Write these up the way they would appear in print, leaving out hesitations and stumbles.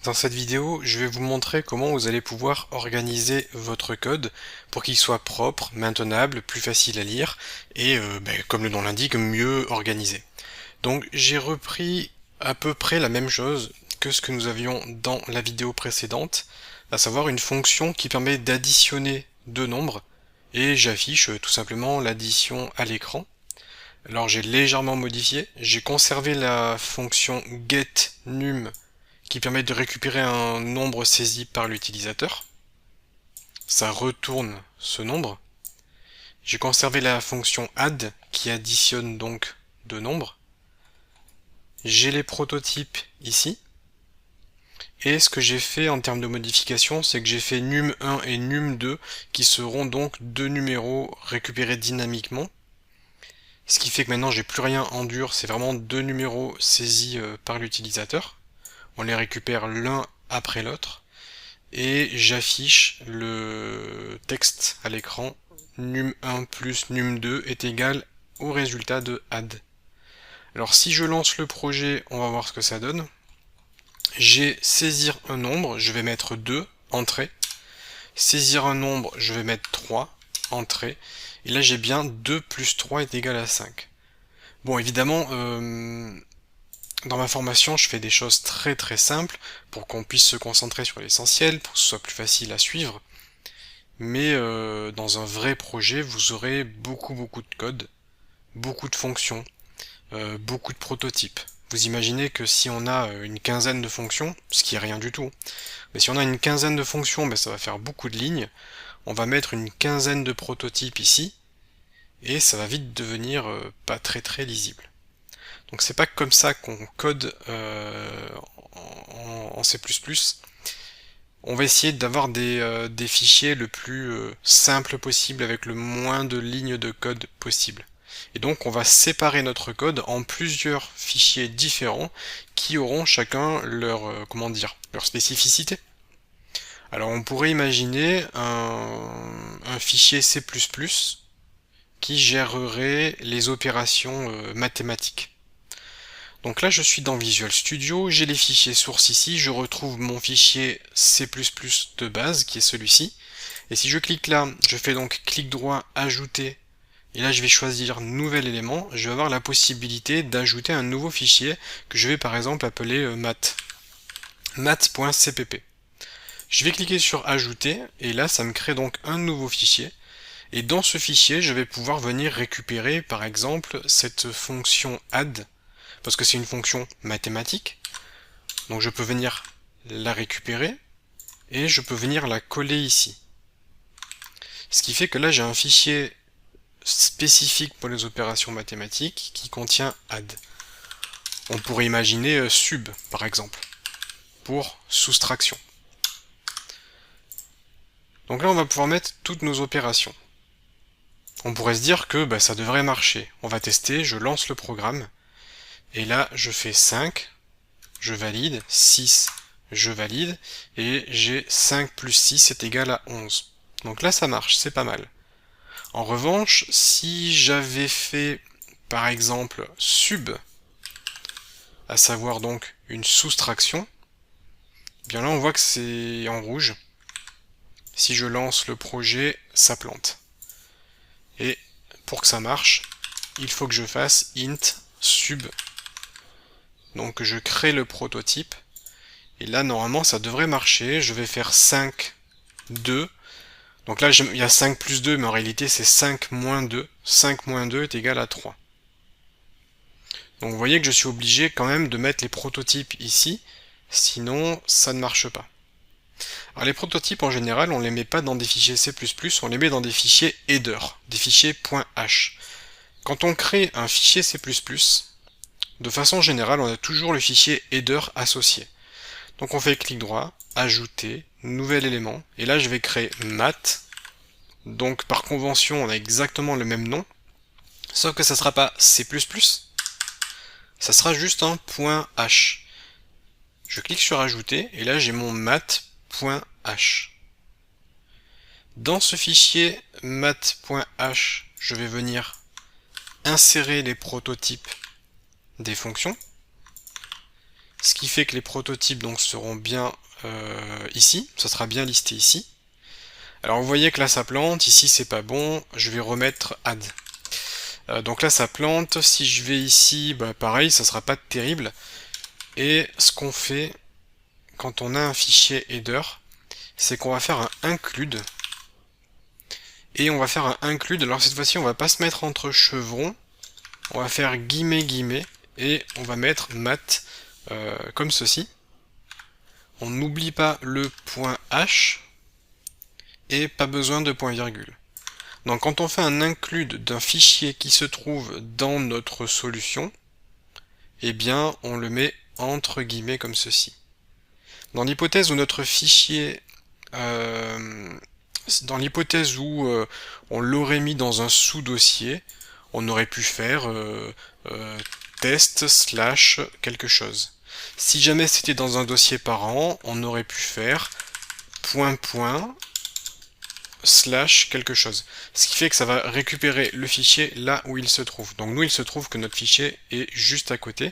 Dans cette vidéo, je vais vous montrer comment vous allez pouvoir organiser votre code pour qu'il soit propre, maintenable, plus facile à lire et, comme le nom l'indique, mieux organisé. Donc j'ai repris à peu près la même chose que ce que nous avions dans la vidéo précédente, à savoir une fonction qui permet d'additionner deux nombres et j'affiche tout simplement l'addition à l'écran. Alors j'ai légèrement modifié, j'ai conservé la fonction getNum qui permet de récupérer un nombre saisi par l'utilisateur. Ça retourne ce nombre. J'ai conservé la fonction add qui additionne donc deux nombres. J'ai les prototypes ici. Et ce que j'ai fait en termes de modification, c'est que j'ai fait num1 et num2 qui seront donc deux numéros récupérés dynamiquement. Ce qui fait que maintenant j'ai plus rien en dur, c'est vraiment deux numéros saisis par l'utilisateur. On les récupère l'un après l'autre. Et j'affiche le texte à l'écran num1 plus num2 est égal au résultat de add. Alors si je lance le projet, on va voir ce que ça donne. J'ai saisir un nombre, je vais mettre 2, entrée. Saisir un nombre, je vais mettre 3, entrée. Et là j'ai bien 2 plus 3 est égal à 5. Bon évidemment, dans ma formation, je fais des choses très simples pour qu'on puisse se concentrer sur l'essentiel, pour que ce soit plus facile à suivre. Mais dans un vrai projet, vous aurez beaucoup de code, beaucoup de fonctions, beaucoup de prototypes. Vous imaginez que si on a une quinzaine de fonctions, ce qui est rien du tout, mais si on a une quinzaine de fonctions, ça va faire beaucoup de lignes. On va mettre une quinzaine de prototypes ici, et ça va vite devenir pas très lisible. Donc c'est pas comme ça qu'on code en C++. On va essayer d'avoir des fichiers le plus simple possible avec le moins de lignes de code possible. Et donc on va séparer notre code en plusieurs fichiers différents qui auront chacun leur spécificité. Alors on pourrait imaginer un fichier C++ qui gérerait les opérations mathématiques. Donc là je suis dans Visual Studio, j'ai les fichiers sources ici, je retrouve mon fichier C++ de base qui est celui-ci. Et si je clique là, je fais donc clic droit, ajouter, et là je vais choisir nouvel élément, je vais avoir la possibilité d'ajouter un nouveau fichier que je vais par exemple appeler math.cpp. Je vais cliquer sur ajouter, et là ça me crée donc un nouveau fichier. Et dans ce fichier, je vais pouvoir venir récupérer par exemple cette fonction add, parce que c'est une fonction mathématique. Donc je peux venir la récupérer et je peux venir la coller ici. Ce qui fait que là j'ai un fichier spécifique pour les opérations mathématiques qui contient add. On pourrait imaginer sub par exemple pour soustraction. Donc là on va pouvoir mettre toutes nos opérations. On pourrait se dire que ça devrait marcher. On va tester, je lance le programme. Et là, je fais 5, je valide, 6, je valide, et j'ai 5 plus 6 est égal à 11. Donc là, ça marche, c'est pas mal. En revanche, si j'avais fait, par exemple, sub, à savoir donc une soustraction, bien là, on voit que c'est en rouge. Si je lance le projet, ça plante. Et pour que ça marche, il faut que je fasse int sub. Donc je crée le prototype, et là normalement ça devrait marcher, je vais faire 5, 2, donc là il y a 5 plus 2, mais en réalité c'est 5 moins 2, 5 moins 2 est égal à 3. Donc vous voyez que je suis obligé quand même de mettre les prototypes ici, sinon ça ne marche pas. Alors les prototypes en général on les met pas dans des fichiers C++, on les met dans des fichiers header, des fichiers .h. Quand on crée un fichier C++, de façon générale, on a toujours le fichier header associé. Donc on fait clic droit, ajouter, nouvel élément, et là je vais créer math. Donc par convention, on a exactement le même nom, sauf que ça ne sera pas C++, ça sera juste un .h. Je clique sur ajouter, et là j'ai mon math.h. Dans ce fichier math.h, je vais venir insérer les prototypes des fonctions. ce qui fait que les prototypes donc seront bien ici, ça sera bien listé ici. Alors vous voyez que là ça plante, ici c'est pas bon, je vais remettre add. Donc là ça plante, si je vais ici, bah pareil, ça sera pas terrible. Et ce qu'on fait quand on a un fichier header, c'est qu'on va faire un include. Et on va faire un include, alors cette fois-ci on va pas se mettre entre chevrons, on va faire guillemets guillemets, et on va mettre mat comme ceci. On n'oublie pas le point H, et pas besoin de point virgule. Donc quand on fait un include d'un fichier qui se trouve dans notre solution, eh bien on le met entre guillemets comme ceci. Dans l'hypothèse où notre fichier, on l'aurait mis dans un sous-dossier, on aurait pu faire test slash quelque chose. Si jamais c'était dans un dossier parent, on aurait pu faire point slash quelque chose. Ce qui fait que ça va récupérer le fichier là où il se trouve. Donc nous, il se trouve que notre fichier est juste à côté.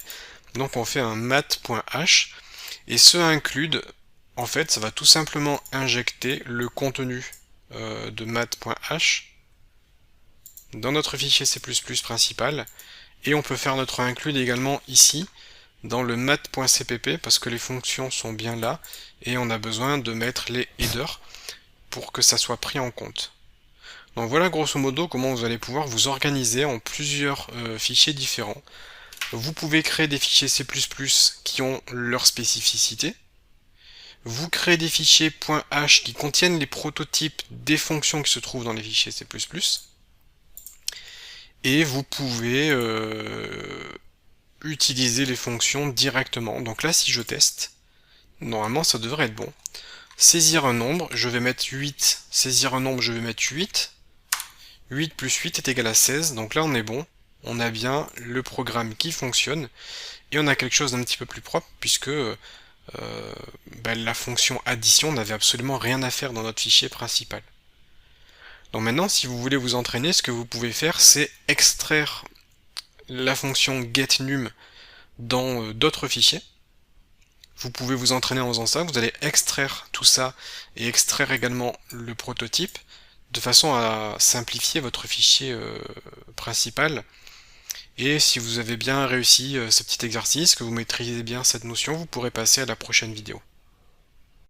Donc on fait un mat.h et ce include, en fait, ça va tout simplement injecter le contenu de mat.h dans notre fichier C++ principal. Et on peut faire notre include également ici dans le mat.cpp parce que les fonctions sont bien là et on a besoin de mettre les headers pour que ça soit pris en compte. Donc voilà grosso modo comment vous allez pouvoir vous organiser en plusieurs fichiers différents. Vous pouvez créer des fichiers C++ qui ont leur spécificité. Vous créez des fichiers .h qui contiennent les prototypes des fonctions qui se trouvent dans les fichiers C++. Et vous pouvez utiliser les fonctions directement. Donc là, si je teste, normalement ça devrait être bon. Saisir un nombre, je vais mettre 8. Saisir un nombre, je vais mettre 8. 8 plus 8 est égal à 16. Donc là, on est bon. On a bien le programme qui fonctionne. Et on a quelque chose d'un petit peu plus propre, puisque la fonction addition n'avait absolument rien à faire dans notre fichier principal. Donc maintenant, si vous voulez vous entraîner, ce que vous pouvez faire, c'est extraire la fonction getNum dans d'autres fichiers. Vous pouvez vous entraîner en faisant ça, vous allez extraire tout ça et extraire également le prototype de façon à simplifier votre fichier principal. Et si vous avez bien réussi ce petit exercice, que vous maîtrisez bien cette notion, vous pourrez passer à la prochaine vidéo.